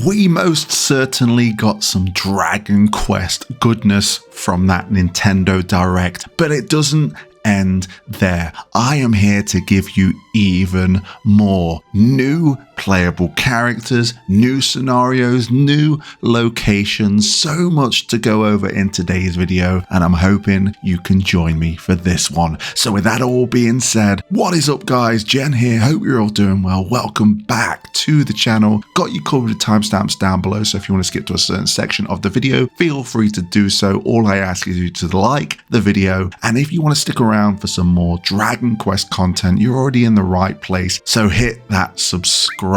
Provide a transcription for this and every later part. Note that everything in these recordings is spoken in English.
We most certainly got some Dragon Quest goodness from that Nintendo Direct, but it doesn't end there. I am here to give you even more new playable characters, new scenarios, new locations, so much to go over in today's video, and I'm hoping you can join me for this one. So with that all being said, what is up guys, Jen here, hope you're all doing well. Welcome back to the channel. Got you covered with timestamps down below, so if you want to skip to a certain section of the video, feel free to do so. All I ask is you to like the video, and if you want to stick around for some more Dragon Quest content, you're already in the right place, so hit that subscribe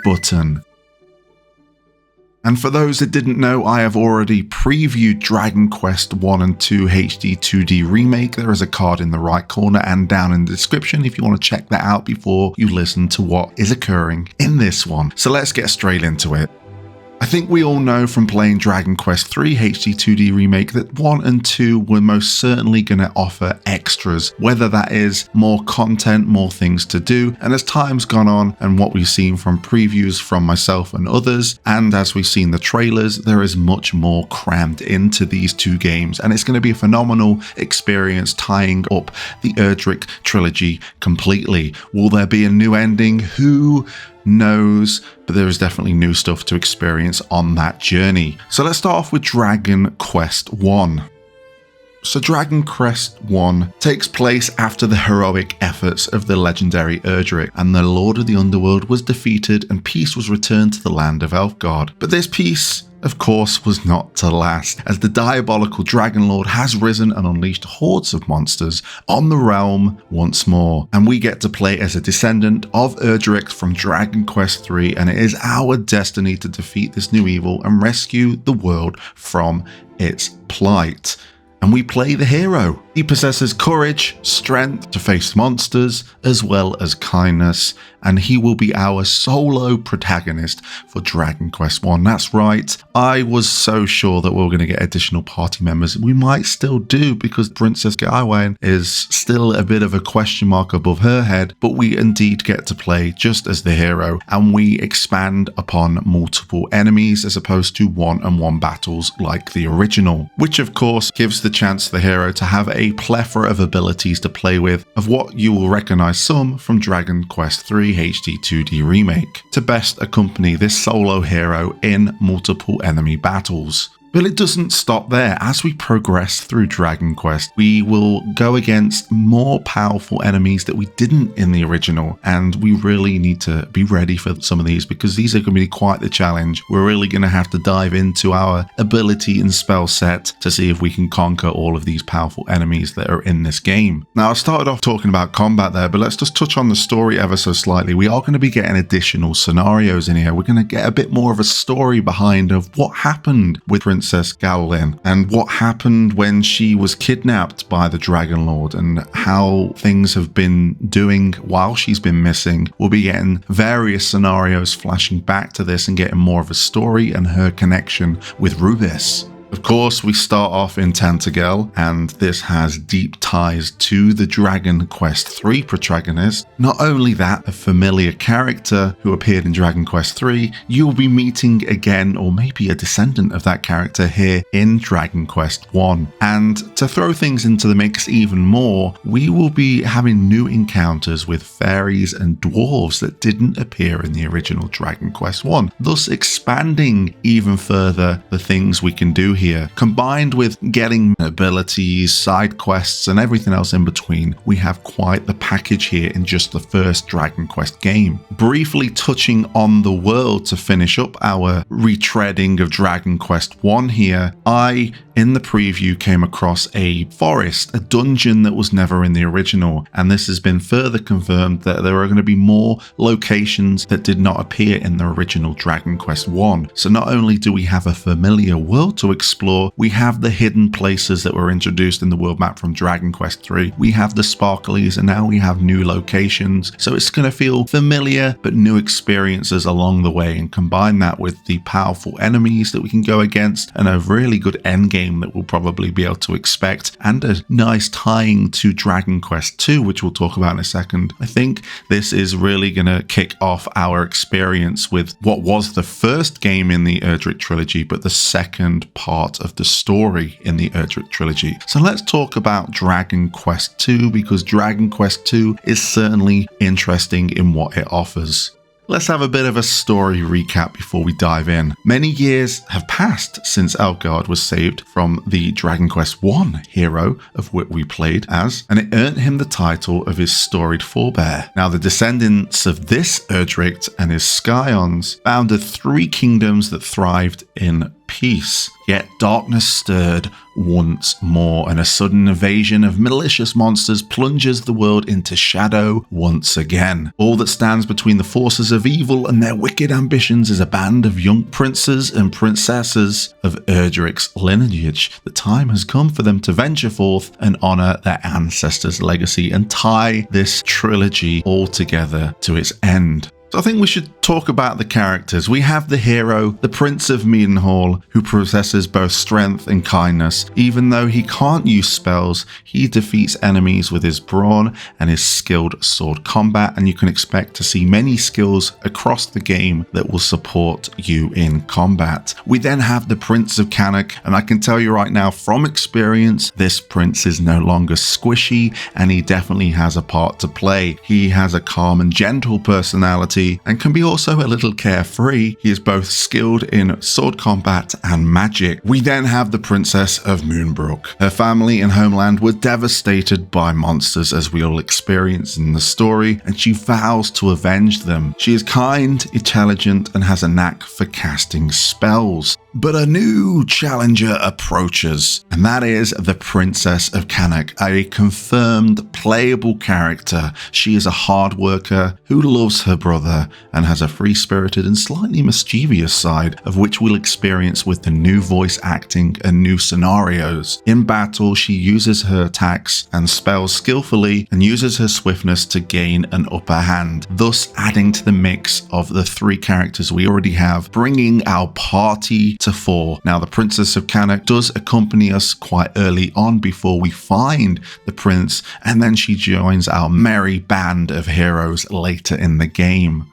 button. And for those that didn't know, I have already previewed Dragon Quest I and II HD-2D Remake. There is a card in the right corner and down in the description if you want to check that out before you listen to what is occurring in this one. So let's get straight into it. I think we all know from playing Dragon Quest III HD-2D Remake that 1 and 2 were most certainly going to offer extras, whether that is more content, more things to do, and as time's gone on and what we've seen from previews from myself and others, and as we've seen the trailers, there is much more crammed into these two games, and it's going to be a phenomenal experience tying up the Erdrick trilogy completely. Will there be a new ending? Who knows, but there is definitely new stuff to experience on that journey. So let's start off with Dragon Quest I. So Dragon Quest I takes place after the heroic efforts of the legendary Erdrick, and the Lord of the Underworld was defeated and peace was returned to the land of Elfgard. But this peace, of course, was not to last, as the diabolical Dragon Lord has risen and unleashed hordes of monsters on the realm once more. And we get to play as a descendant of Erdrick from Dragon Quest III, and it is our destiny to defeat this new evil and rescue the world from its plight. And we play the hero. He possesses courage, strength to face monsters, as well as kindness, and he will be our solo protagonist for Dragon Quest I. That's right, I was so sure that we were going to get additional party members. We might still do, because Princess Gawain is still a bit of a question mark above her head, but we indeed get to play just as the hero, and we expand upon multiple enemies as opposed to one-on-one battles like the original, which of course gives the chance to the hero to have a plethora of abilities to play with, of what you will recognize some from Dragon Quest III HD-2D Remake, to best accompany this solo hero in multiple enemy battles. But it doesn't stop there. As we progress through Dragon Quest, we will go against more powerful enemies that we didn't in the original, and we really need to be ready for some of these, because these are going to be quite the challenge. We're really going to have to dive into our ability and spell set to see if we can conquer all of these powerful enemies that are in this game. Now, I started off talking about combat there, but let's just touch on the story ever so slightly. We are going to be getting additional scenarios in here. We're going to get a bit more of a story behind of what happened with Princess Gawain and what happened when she was kidnapped by the Dragon Lord, and how things have been doing while she's been missing. We'll be getting various scenarios flashing back to this and getting more of a story and her connection with Rubis. Of course, we start off in Tantagel, and this has deep ties to the Dragon Quest III protagonist. Not only that, a familiar character who appeared in Dragon Quest III, you'll be meeting again, or maybe a descendant of that character here in Dragon Quest I. And to throw things into the mix even more, we will be having new encounters with fairies and dwarves that didn't appear in the original Dragon Quest I, thus expanding even further the things we can do here. Combined with getting abilities, side quests, and everything else in between, we have quite the package here in just the first Dragon Quest game. Briefly touching on the world to finish up our retreading of Dragon Quest I here, in the preview came across a forest, a dungeon that was never in the original, and this has been further confirmed that there are going to be more locations that did not appear in the original Dragon Quest I. So not only do we have a familiar world to explore, explore. We have the hidden places that were introduced in the world map from Dragon Quest III. We have the sparklies, and now we have new locations. So it's going to feel familiar, but new experiences along the way, and combine that with the powerful enemies that we can go against and a really good end game that we'll probably be able to expect, and a nice tying to Dragon Quest II, which we'll talk about in a second. I think this is really going to kick off our experience with what was the first game in the Erdrick trilogy, but the second part of the story in the Erdrick trilogy. So let's talk about Dragon Quest II, because Dragon Quest II is certainly interesting in what it offers. Let's have a bit of a story recap before we dive in. Many years have passed since Elgard was saved from the Dragon Quest I hero of which we played as, and it earned him the title of his storied forebear. Now, the descendants of this Erdrick and his scions founded 3 kingdoms that thrived in peace. Yet darkness stirred once more, and a sudden invasion of malicious monsters plunges the world into shadow once again. All that stands between the forces of evil and their wicked ambitions is a band of young princes and princesses of Erdrick's lineage. The time has come for them to venture forth and honor their ancestors' legacy and tie this trilogy all together to its end. So I think we should talk about the characters. We have the hero, the Prince of Meadenhall, who possesses both strength and kindness. Even though he can't use spells, he defeats enemies with his brawn and his skilled sword combat, and you can expect to see many skills across the game that will support you in combat. We then have the Prince of Cannock, and I can tell you right now from experience, this prince is no longer squishy, and he definitely has a part to play. He has a calm and gentle personality and can be also a little carefree. He is both skilled in sword combat and magic. We then have the Princess of Moonbrook. Her family and homeland were devastated by monsters, as we all experience in the story, and she vows to avenge them. She is kind, intelligent, and has a knack for casting spells. But a new challenger approaches, and that is the Princess of Cannock, a confirmed playable character. She is a hard worker who loves her brother and has a free-spirited and slightly mischievous side, of which we'll experience with the new voice acting and new scenarios. In battle, she uses her attacks and spells skillfully and uses her swiftness to gain an upper hand, thus adding to the mix of the 3 characters we already have, bringing our party to 4. Now, the Princess of Cannock does accompany us quite early on before we find the prince, and then she joins our merry band of heroes later in the game.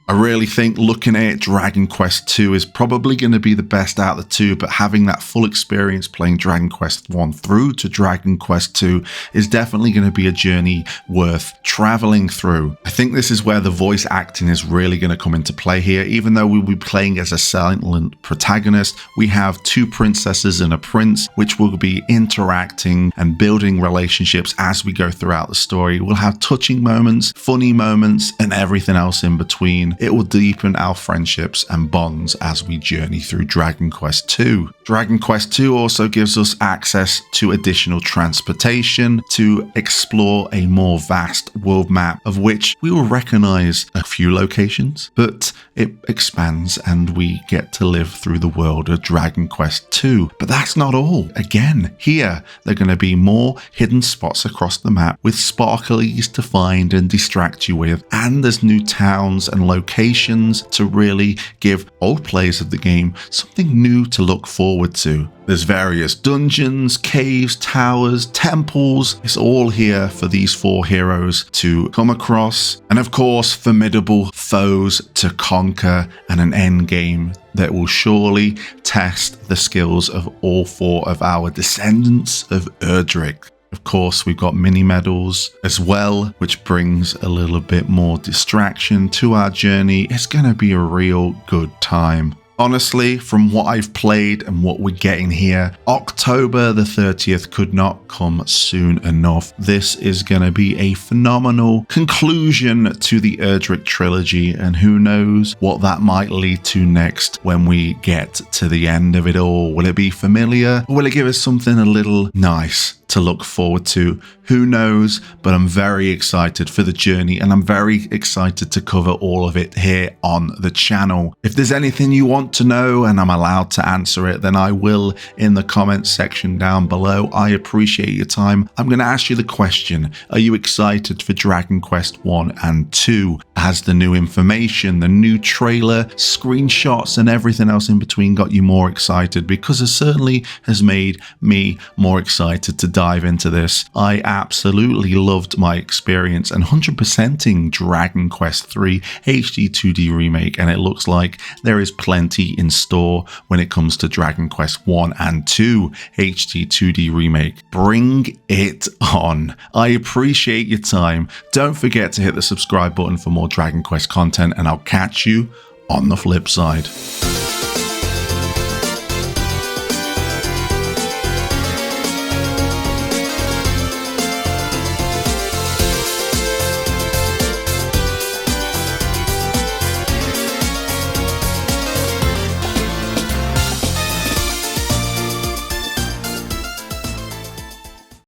I really think looking at it, Dragon Quest II is probably going to be the best out of the 2, but having that full experience playing Dragon Quest I through to Dragon Quest II is definitely going to be a journey worth traveling through. I think this is where the voice acting is really going to come into play here. Even though we'll be playing as a silent protagonist, we have 2 princesses and a prince, which will be interacting and building relationships as we go throughout the story. We'll have touching moments, funny moments, and everything else in between. It will deepen our friendships and bonds as we journey through Dragon Quest II. Dragon Quest II also gives us access to additional transportation to explore a more vast world map, of which we will recognize a few locations, but it expands and we get to live through the world of Dragon Quest II. But that's not all. Again, here, there are going to be more hidden spots across the map with sparklies to find and distract you with, and there's new towns and locations to really give old players of the game something new to look forward to. There's various dungeons, caves, towers, temples. It's all here for these 4 heroes to come across, and of course formidable foes to conquer, and an end game that will surely test the skills of all 4 of our descendants of Erdrick. Of course, we've got mini medals as well, which brings a little bit more distraction to our journey. It's going to be a real good time. Honestly, from what I've played and what we're getting here, October the 30th could not come soon enough. This is going to be a phenomenal conclusion to the Erdrick trilogy, and who knows what that might lead to next when we get to the end of it all. Will it be familiar, or will it give us something a little nice to look forward to. Who knows, but I'm very excited for the journey and I'm very excited to cover all of it here on the channel. If there's anything you want to know and I'm allowed to answer it, then I will in the comments section down below. I appreciate your time. I'm going to ask you the question, are you excited for Dragon Quest I and II? Has the new information, the new trailer, screenshots and everything else in between got you more excited? Because it certainly has made me more excited to dive into this. I absolutely loved my experience and 100%ing Dragon Quest III HD-2D remake, and it looks like there is plenty in store when it comes to Dragon Quest I and II HD-2D remake. Bring it on. I appreciate your time. Don't forget to hit the subscribe button for more Dragon Quest content, and I'll catch you on the flip side.